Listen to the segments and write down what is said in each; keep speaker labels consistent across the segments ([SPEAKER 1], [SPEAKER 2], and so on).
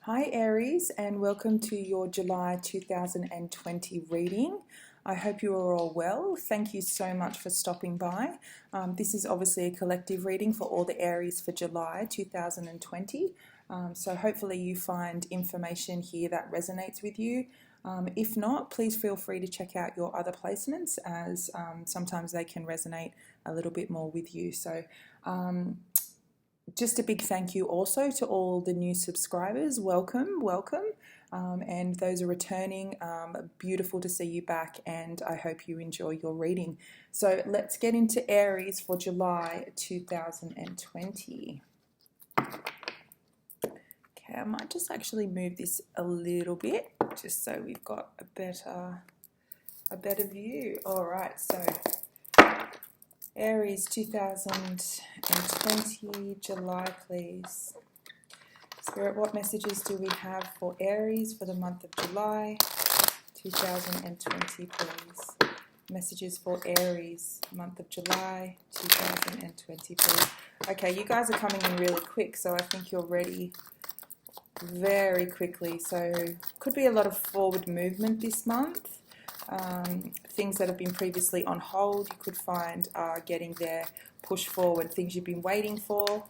[SPEAKER 1] Hi Aries, and welcome to your July 2020 reading. I hope you are all well. Thank you so much for stopping by. This is obviously a collective reading for all the Aries for July 2020. So hopefully you find information here that resonates with you. If not, please feel free to check out your other placements as sometimes they can resonate a little bit more with you. So just a big thank you also to all the new subscribers. Welcome. And those are returning. Beautiful to see you back, and I hope you enjoy your reading. So let's get into Aries for July 2020. Okay, I might just actually move this a little bit just so we've got a better view. All right, so Aries 2020, July, please. Spirit, what messages do we have for Aries for the month of July 2020, please? Messages for Aries, month of July 2020, please. Okay, you guys are coming in really quick, so I think you're ready very quickly. So could be a lot of forward movement this month. Things that have been previously on hold, you could find are getting there, push forward. Things you've been waiting for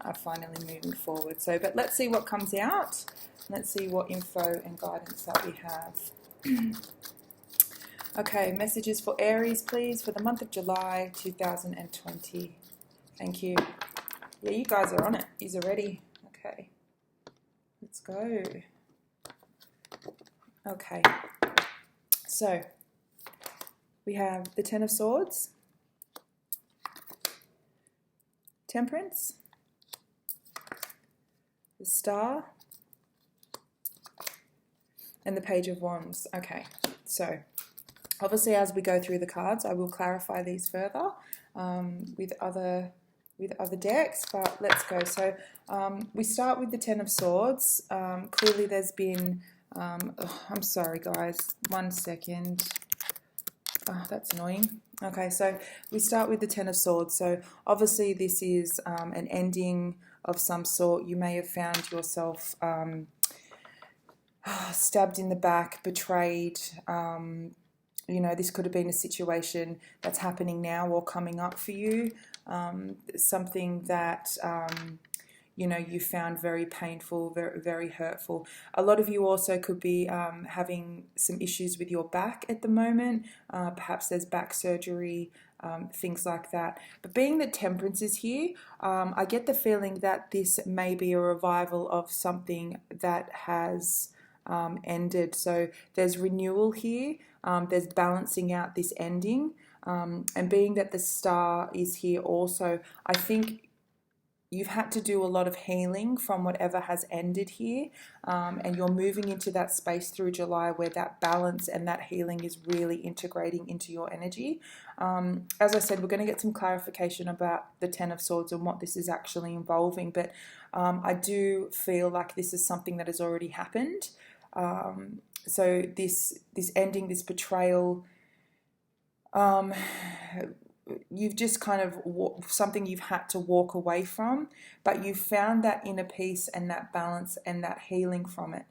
[SPEAKER 1] are finally moving forward. So, but let's see what comes out. Let's see what info and guidance that we have. Okay, messages for Aries, please, for the month of July 2020. Thank you. Yeah, you guys are on it. You're ready. Okay, let's go. Okay. So, we have the Ten of Swords, Temperance, the Star, and the Page of Wands. Okay, so obviously as we go through the cards, I will clarify these further with other decks, but let's go. So we start with the Ten of Swords. Clearly there's been... I'm sorry guys, 1 second. Oh, that's annoying. Okay, so we start with the Ten of Swords. So obviously this is an ending of some sort. You may have found yourself stabbed in the back, betrayed. You know, this could have been a situation that's happening now or coming up for you. Something that... you know, you found very painful, very, very hurtful. A lot of you also could be having some issues with your back at the moment. Perhaps there's back surgery, things like that. But being that Temperance is here, I get the feeling that this may be a revival of something that has ended. So there's renewal here. There's balancing out this ending. And being that the Star is here also, I think you've had to do a lot of healing from whatever has ended here, and you're moving into that space through July where that balance and that healing is really integrating into your energy. As I said, we're going to get some clarification about the Ten of Swords and what this is actually involving, but I do feel like this is something that has already happened. So this ending, this betrayal, you've just kind of something you've had to walk away from, but you've found that inner peace and that balance and that healing from it.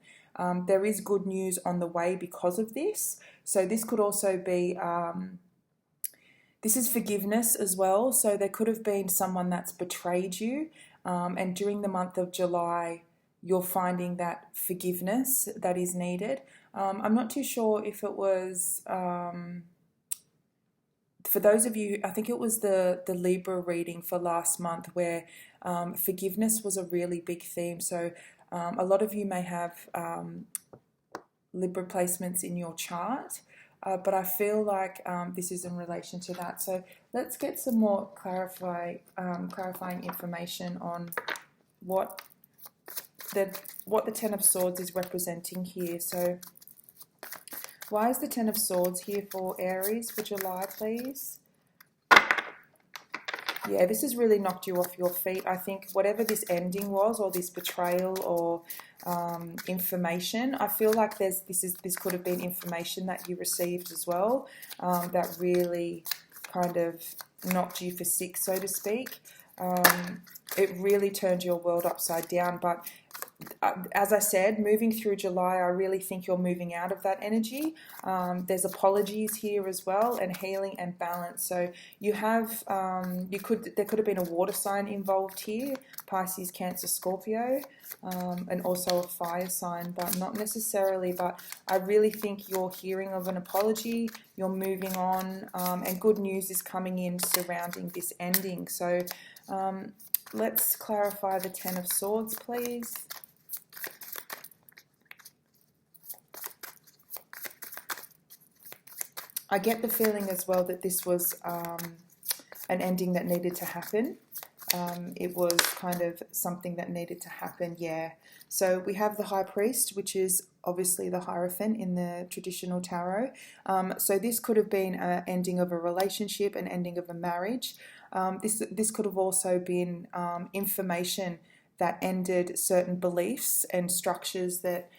[SPEAKER 1] There is good news on the way because of this. So this could also be, this is forgiveness as well. So there could have been someone that's betrayed you, and during the month of July, you're finding that forgiveness that is needed. I'm not too sure if it was... for those of you, I think it was the Libra reading for last month where forgiveness was a really big theme. So a lot of you may have Libra placements in your chart, but I feel like this is in relation to that. So let's get some more clarifying information on what the Ten of Swords is representing here. So why is the Ten of Swords here for Aries for July, please? Yeah, this has really knocked you off your feet. I think whatever this ending was, or this betrayal, or information, I feel like this could have been information that you received as well, that really kind of knocked you for six, so to speak. It really turned your world upside down, but as I said, moving through July, I really think you're moving out of that energy. There's apologies here as well, and healing and balance. So you have, there could have been a water sign involved here, Pisces, Cancer, Scorpio, and also a fire sign, but not necessarily. But I really think you're hearing of an apology, you're moving on, and good news is coming in surrounding this ending. So let's clarify the Ten of Swords, please. I get the feeling as well that this was an ending that needed to happen. It was kind of something that needed to happen, yeah. So we have the High Priest, which is obviously the Hierophant in the traditional tarot. So this could have been an ending of a relationship, an ending of a marriage. This could have also been information that ended certain beliefs and structures that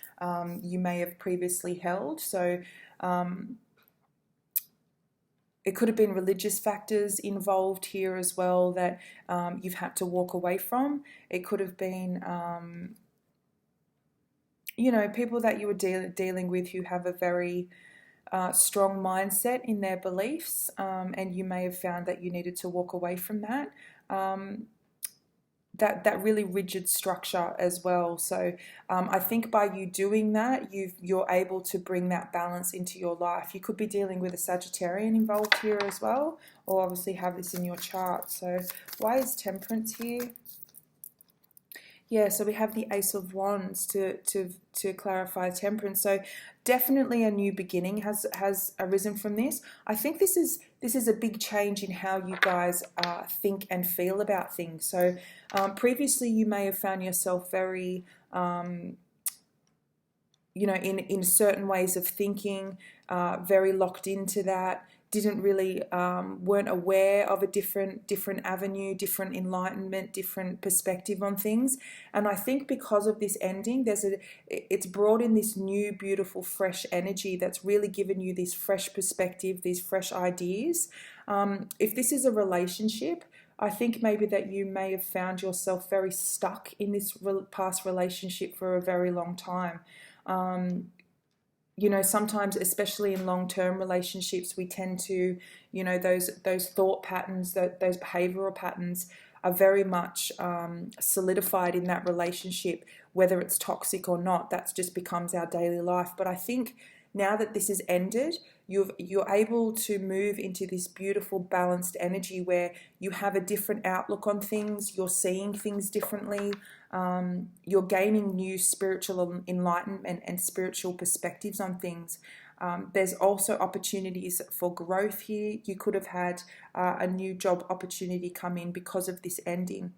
[SPEAKER 1] you may have previously held. So it could have been religious factors involved here as well that you've had to walk away from. It could have been, people that you were dealing with who have a very strong mindset in their beliefs, and you may have found that you needed to walk away from that. That really rigid structure as well. So I think by you doing that, you're able to bring that balance into your life. You could be dealing with a Sagittarian involved here as well, or obviously have this in your chart. So why is Temperance here? Yeah, so we have the Ace of Wands to clarify Temperance. So definitely a new beginning has arisen from this. I think this is a big change in how you guys think and feel about things. So previously you may have found yourself very, in certain ways of thinking, very locked into that. Didn't really weren't aware of a different avenue, different enlightenment, different perspective on things. And I think because of this ending, it's brought in this new, beautiful, fresh energy that's really given you this fresh perspective, these fresh ideas. If this is a relationship, I think maybe that you may have found yourself very stuck in this past relationship for a very long time. Sometimes, especially in long-term relationships, we tend to, those thought patterns, those behavioral patterns are very much solidified in that relationship, whether it's toxic or not. That just becomes our daily life. But I think now that this has ended, you're able to move into this beautiful balanced energy where you have a different outlook on things, you're seeing things differently, you're gaining new spiritual enlightenment and spiritual perspectives on things. There's also opportunities for growth here. You could have had a new job opportunity come in because of this ending.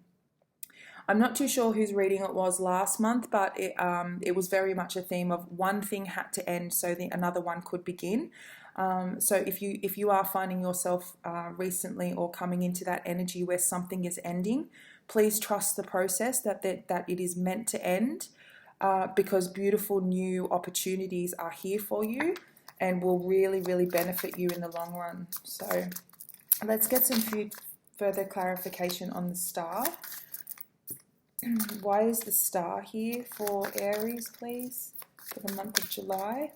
[SPEAKER 1] I'm not too sure whose reading it was last month, but it was very much a theme of one thing had to end so another one could begin. So if you are finding yourself recently or coming into that energy where something is ending, please trust the process that it is meant to end, because beautiful new opportunities are here for you and will really, really benefit you in the long run. So let's get some further clarification on the star. Why is the star here for Aries, please, for the month of July?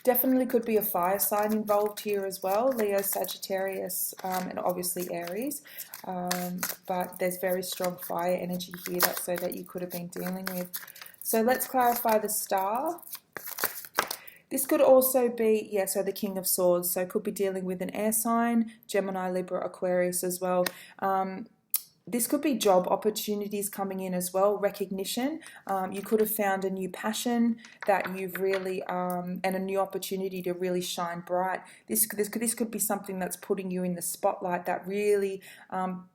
[SPEAKER 1] Definitely could be a fire sign involved here as well, Leo, Sagittarius, and obviously Aries. But there's very strong fire energy here that you could have been dealing with. So let's clarify the star. This could also be, so the King of Swords. So could be dealing with an air sign, Gemini, Libra, Aquarius as well. This could be job opportunities coming in as well, recognition. You could have found a new passion that you've really, and a new opportunity to really shine bright. This could be something that's putting you in the spotlight that really,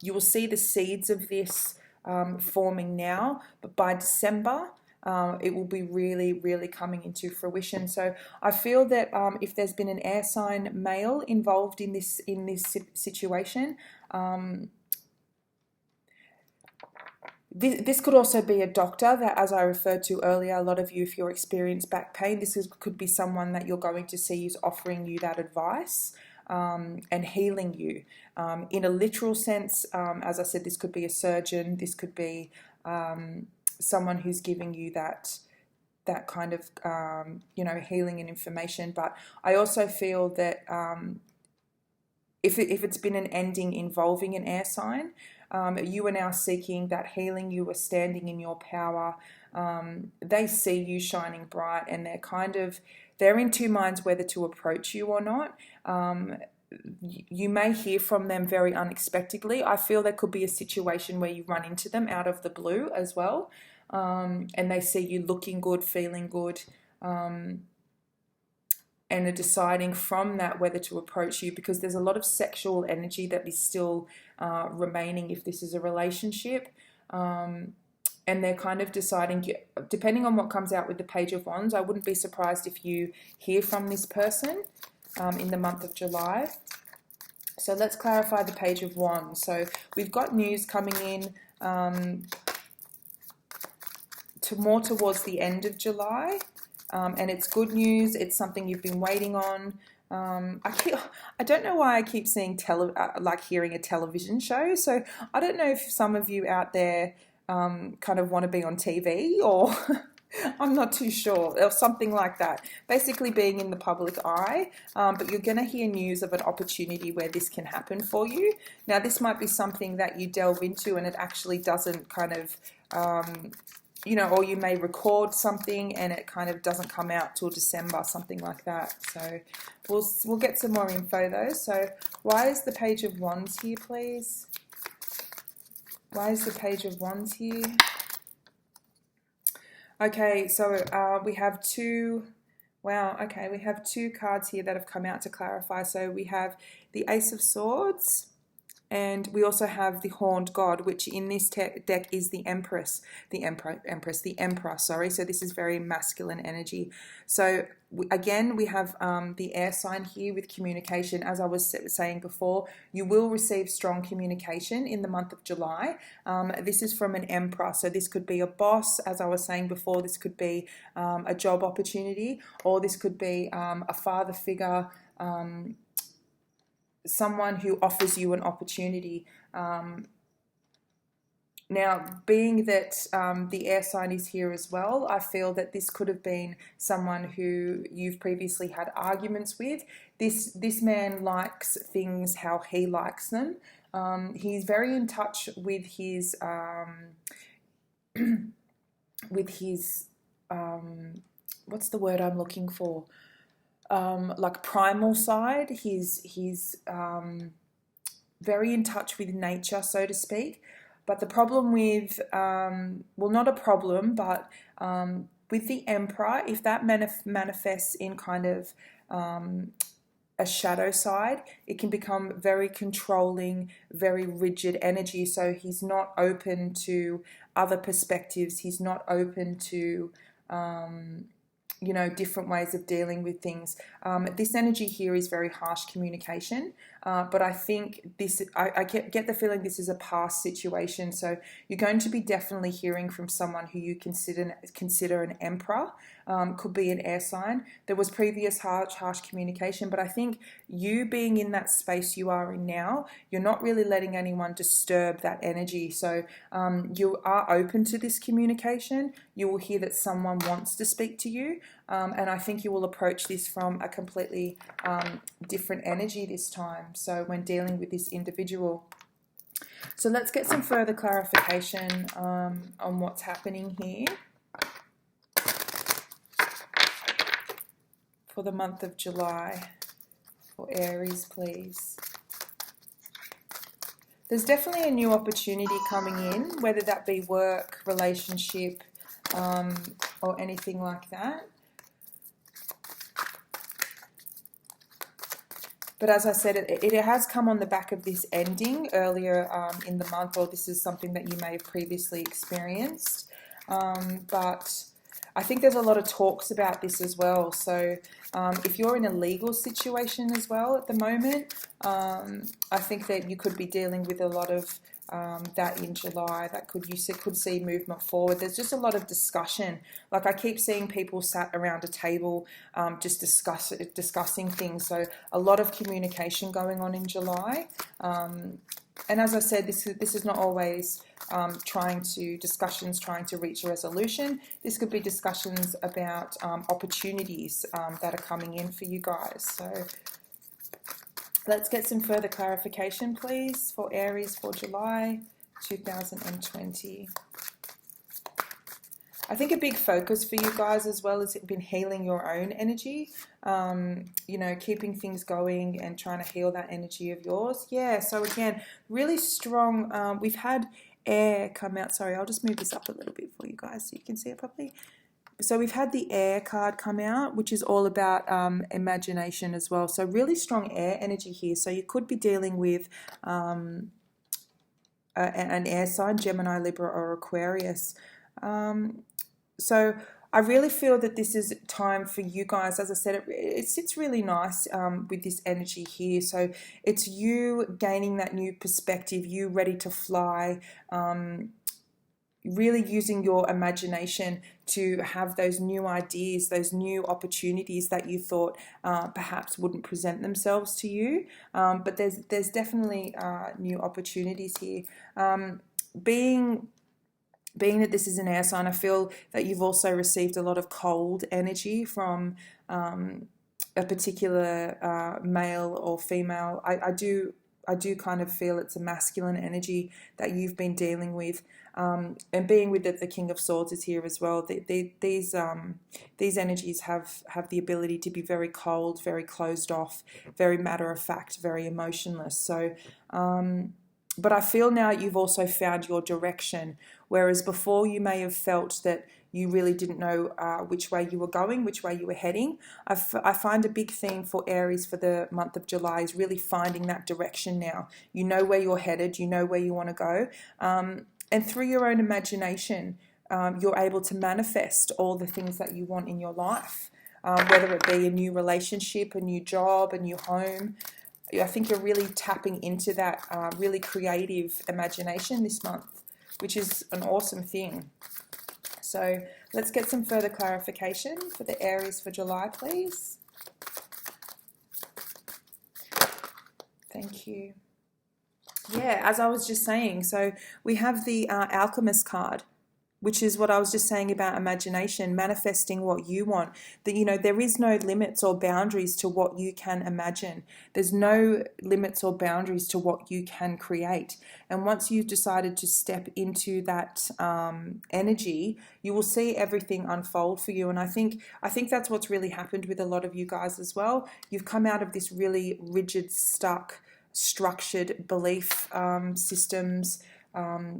[SPEAKER 1] you will see the seeds of this forming now, but by December, it will be really, really coming into fruition. So I feel that if there's been an air sign male involved in this situation, This could also be a doctor that, as I referred to earlier, a lot of you, if you're experiencing back pain, could be someone that you're going to see is offering you that advice and healing you. In a literal sense, as I said, this could be a surgeon, this could be someone who's giving you that kind of healing and information. But I also feel that if it's been an ending involving an air sign, you are now seeking that healing. You are standing in your power. They see you shining bright, and they're in two minds whether to approach you or not. You may hear from them very unexpectedly. I feel there could be a situation where you run into them out of the blue as well, and they see you looking good, feeling good, and are deciding from that whether to approach you, because there's a lot of sexual energy that is still remaining if this is a relationship. And they're kind of deciding, depending on what comes out with the Page of Wands, I wouldn't be surprised if you hear from this person in the month of July. So let's clarify the Page of Wands. So we've got news coming in more towards the end of July, and it's good news. It's something you've been waiting on. I don't know why I keep seeing like hearing a television show. So I don't know if some of you out there kind of want to be on TV, or I'm not too sure, or something like that. Basically being in the public eye, but you're going to hear news of an opportunity where this can happen for you. Now, this might be something that you delve into and it actually doesn't kind of, or you may record something and it kind of doesn't come out till December, something like that. So we'll get some more info though. So why is the Page of Wands here, please? Why is the Page of Wands here? Okay, so we have two. Wow, okay, we have two cards here that have come out to clarify. So we have the Ace of Swords, and we also have the Horned God, which in this deck is the Emperor, sorry. So this is very masculine energy. So again, we have the air sign here with communication. As I was saying before, you will receive strong communication in the month of July. This is from an Emperor. So this could be a boss, as I was saying before. This could be a job opportunity, or this could be a father figure, someone who offers you an opportunity. Now, being that the air sign is here as well, I feel that this could have been someone who you've previously had arguments with. This man likes things how he likes them. He's very in touch with his what's the word I'm looking for? Like primal side. He's very in touch with nature, so to speak. But the problem with, well, not a problem, but with the Emperor, if that manifests in kind of a shadow side, it can become very controlling, very rigid energy. So he's not open to other perspectives. He's not open to different ways of dealing with things. This energy here is very harsh communication, but I think I get the feeling this is a past situation. So you're going to be definitely hearing from someone who you consider an Emperor. Could be an air sign. There was previous harsh communication, but I think you being in that space you are in now, you're not really letting anyone disturb that energy. So you are open to this communication. You will hear that someone wants to speak to you, and I think you will approach this from a completely different energy this time. So when dealing with this individual. So let's get some further clarification on what's happening here for the month of July for Aries, please. There's definitely a new opportunity coming in, whether that be work, relationship, or anything like that. But as I said, it has come on the back of this ending earlier in the month, or this is something that you may have previously experienced. But I think there's a lot of talks about this as well. So if you're in a legal situation as well at the moment, I think that you could be dealing with a lot of that in July that could see movement forward. There's just a lot of discussion. Like I keep seeing people sat around a table just discussing things. So a lot of communication going on in July. And as I said, this is not always trying to reach a resolution. This could be discussions about opportunities that are coming in for you guys. So let's get some further clarification, please, for Aries for July 2020. I think a big focus for you guys as well has been healing your own energy, you know, keeping things going and trying to heal that energy of yours. Yeah, so again, really strong. We've had air come out. Sorry, I'll just move this up a little bit for you guys so you can see it properly. So we've had the air card come out, which is all about imagination as well. So really strong air energy here. So you could be dealing with an air sign, Gemini, Libra, or Aquarius. So I really feel that this is time for you guys. As I said, it sits really nice with this energy here. So it's you gaining that new perspective, you ready to fly, really using your imagination to have those new ideas, those new opportunities that you thought perhaps wouldn't present themselves to you. But there's definitely new opportunities here. Being that this is an air sign, I feel that you've also received a lot of cold energy from a particular male or female. I do kind of feel it's a masculine energy that you've been dealing with. And being with the King of Swords is here as well. These energies have the ability to be very cold, very closed off, very matter of fact, very emotionless. So, but I feel now you've also found your direction, whereas before you may have felt that you really didn't know which way you were going, which way you were heading. I find a big theme for Aries for the month of July is really finding that direction now. You know where you're headed, you know where you want to go. And through your own imagination, you're able to manifest all the things that you want in your life, whether it be a new relationship, a new job, a new home. I think you're really tapping into that really creative imagination this month, which is an awesome thing. So let's get some further clarification for the Aries for July, please. Thank you. Yeah, as I was just saying, so we have the Alchemist card, which is what I was just saying about imagination, manifesting what you want. That, you know, there is no limits or boundaries to what you can imagine. There's no limits or boundaries to what you can create. And once you've decided to step into that energy, you will see everything unfold for you. And I think that's what's really happened with a lot of you guys as well. You've come out of this really rigid, stuck, structured belief systems,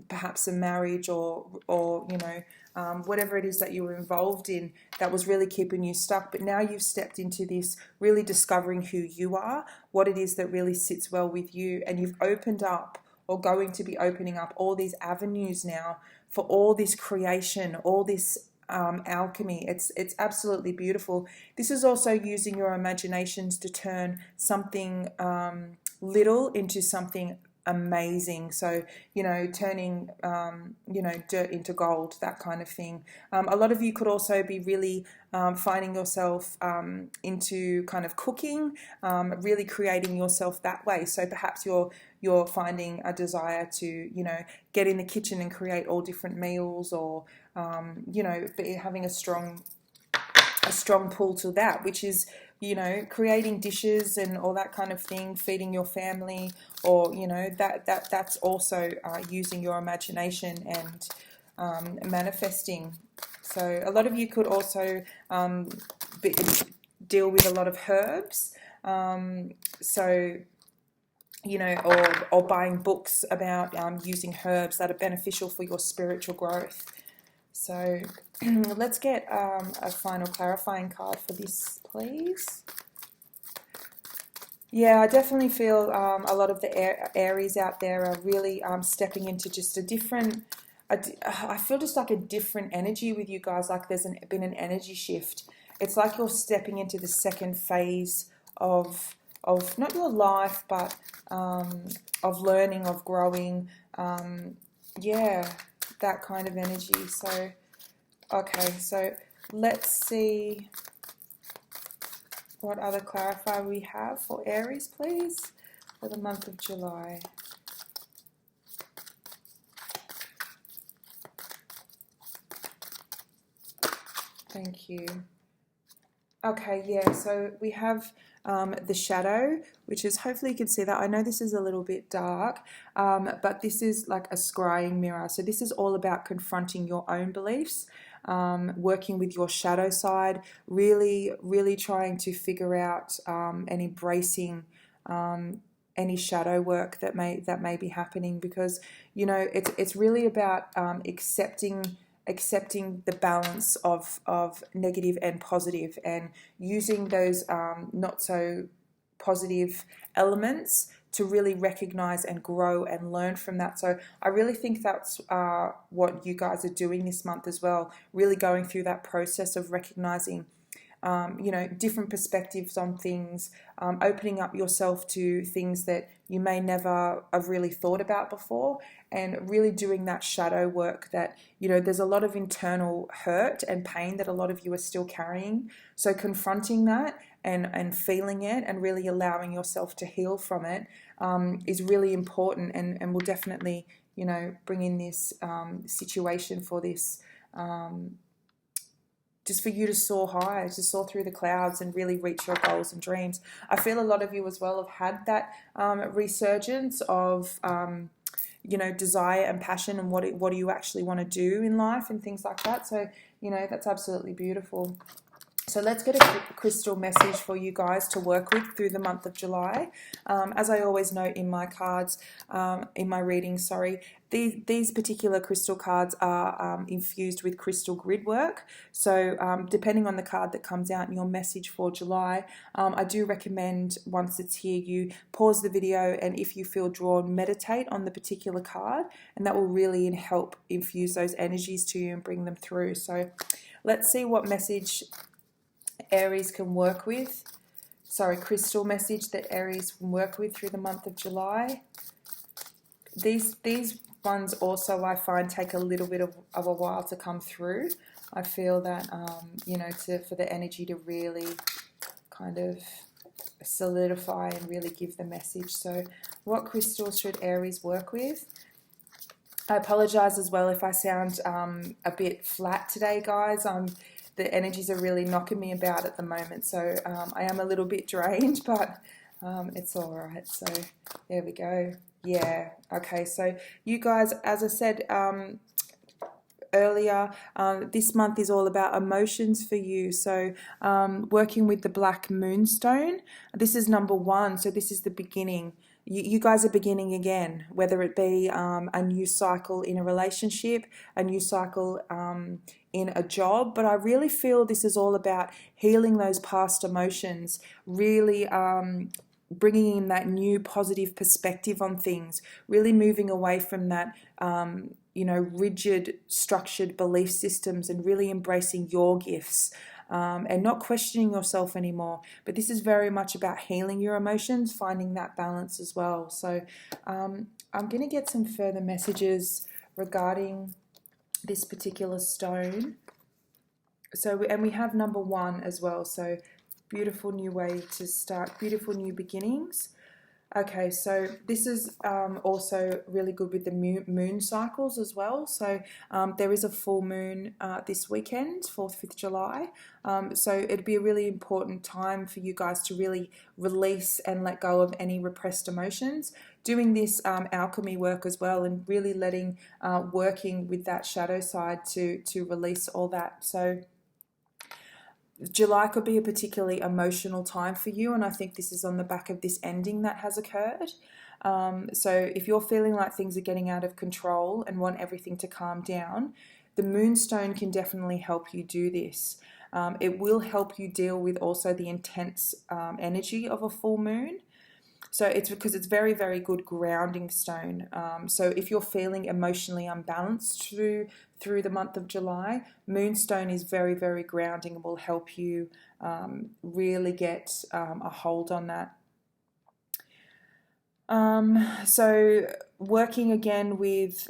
[SPEAKER 1] perhaps a marriage or you know, whatever it is that you were involved in that was really keeping you stuck. But now you've stepped into this, really discovering who you are, what it is that really sits well with you, and you've opened up, or going to be opening up, all these avenues now for all this creation, all this alchemy. It's absolutely beautiful. This is also using your imaginations to turn something little into something amazing. So, you know, turning you know, dirt into gold, that kind of thing. A lot of you could also be really finding yourself into kind of cooking, really creating yourself that way. So perhaps you're finding a desire to, you know, get in the kitchen and create all different meals, or you know, having a strong pull to that, which is, you know, creating dishes and all that kind of thing, feeding your family, or, you know, that's also using your imagination and manifesting. So a lot of you could also deal with a lot of herbs, so, you know, or buying books about using herbs that are beneficial for your spiritual growth. So let's get a final clarifying card for this, please. Yeah, I definitely feel a lot of the Aries out there are really stepping into just a different, I feel just like a different energy with you guys, like there's been an energy shift. It's like you're stepping into the second phase of not your life, but of learning, of growing. Yeah, that kind of energy. So, okay, so let's see what other clarifier we have for Aries, please, for the month of July. Thank you. Okay, yeah, so we have the shadow, which is, hopefully you can see that. I know this is a little bit dark, but this is like a scrying mirror. So this is all about confronting your own beliefs, working with your shadow side, really, really trying to figure out and embracing any shadow work that may be happening, because you know it's really about accepting the balance of negative and positive, and using those not so positive elements to really recognize and grow and learn from that. So I really think that's what you guys are doing this month as well, really going through that process of recognizing you know, different perspectives on things, opening up yourself to things that you may never have really thought about before, and really doing that shadow work that, you know, there's a lot of internal hurt and pain that a lot of you are still carrying. So confronting that and feeling it and really allowing yourself to heal from it is really important, and will definitely, you know, bring in this situation for this just for you to soar high, to soar through the clouds and really reach your goals and dreams. I feel a lot of you as well have had that resurgence of, you know, desire and passion, and what do you actually want to do in life and things like that. So, you know, that's absolutely beautiful. So let's get a crystal message for you guys to work with through the month of July. As I always note in my cards, in my readings, sorry, these particular crystal cards are infused with crystal grid work. So depending on the card that comes out in your message for July, I do recommend, once it's here, you pause the video, and if you feel drawn, meditate on the particular card, and that will really help infuse those energies to you and bring them through. So let's see what message Aries can work with. Sorry, crystal message that Aries can work with through the month of July. These ones also, I find, take a little bit of a while to come through. I feel that you know, for the energy to really kind of solidify and really give the message. So what crystals should Aries work with? I apologize as well if I sound a bit flat today, guys. The energies are really knocking me about at the moment, so I am a little bit drained, but it's all right. So there we go. Yeah, okay, so you guys, as I said earlier, this month is all about emotions for you. So working with the black moonstone, this is number 1, so this is the beginning. You guys are beginning again, whether it be a new cycle in a relationship, a new cycle in a job. But I really feel this is all about healing those past emotions, really bringing in that new positive perspective on things, really moving away from that you know, rigid, structured belief systems, and really embracing your gifts. And not questioning yourself anymore. But this is very much about healing your emotions, finding that balance as well. So I'm going to get some further messages regarding this particular stone. So, and we have number 1 as well. So beautiful new way to start, beautiful new beginnings. Okay, so this is also really good with the moon cycles as well. So there is a full moon this weekend, 4th, 5th July. So it'd be a really important time for you guys to really release and let go of any repressed emotions. Doing this alchemy work as well, and really working with that shadow side to release all that. So July could be a particularly emotional time for you, and I think this is on the back of this ending that has occurred. So if you're feeling like things are getting out of control and want everything to calm down, the moonstone can definitely help you do this. It will help you deal with also the intense energy of a full moon. So it's because it's very, very good grounding stone. So if you're feeling emotionally unbalanced through the month of July, moonstone is very, very grounding and will help you really get a hold on that. So working again with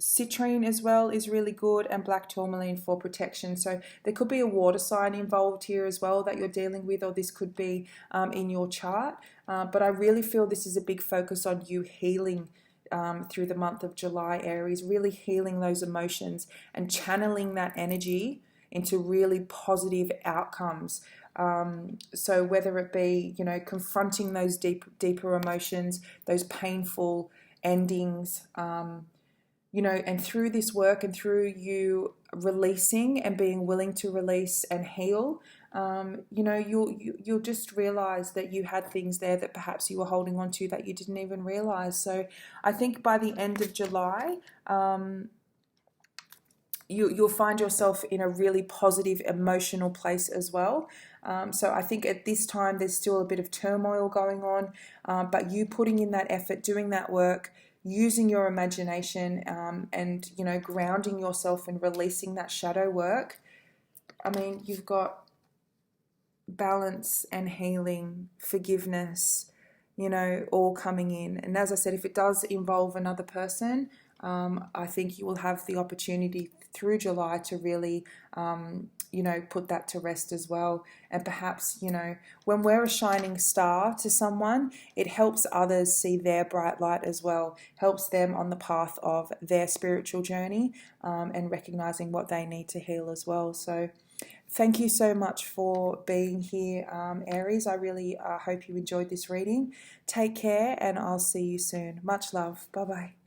[SPEAKER 1] citrine as well is really good, and black tourmaline for protection. So there could be a water sign involved here as well that you're dealing with, or this could be in your chart. But I really feel this is a big focus on you healing through the month of July, Aries, really healing those emotions and channeling that energy into really positive outcomes. So whether it be, you know, confronting those deeper emotions, those painful endings, you know, and through this work and through you releasing and being willing to release and heal, you know, you'll just realize that you had things there that perhaps you were holding on to that you didn't even realize. So I think by the end of July, you'll find yourself in a really positive emotional place as well. So I think at this time there's still a bit of turmoil going on, but you putting in that effort, doing that work, using your imagination, and, you know, grounding yourself and releasing that shadow work. I mean, you've got balance and healing, forgiveness, you know, all coming in. And as I said, if it does involve another person, I think you will have the opportunity through July to really, you know, put that to rest as well. And perhaps, you know, when we're a shining star to someone, it helps others see their bright light as well, helps them on the path of their spiritual journey, and recognizing what they need to heal as well. So thank you so much for being here, Aries. I really hope you enjoyed this reading. Take care, and I'll see you soon. Much love. Bye-bye.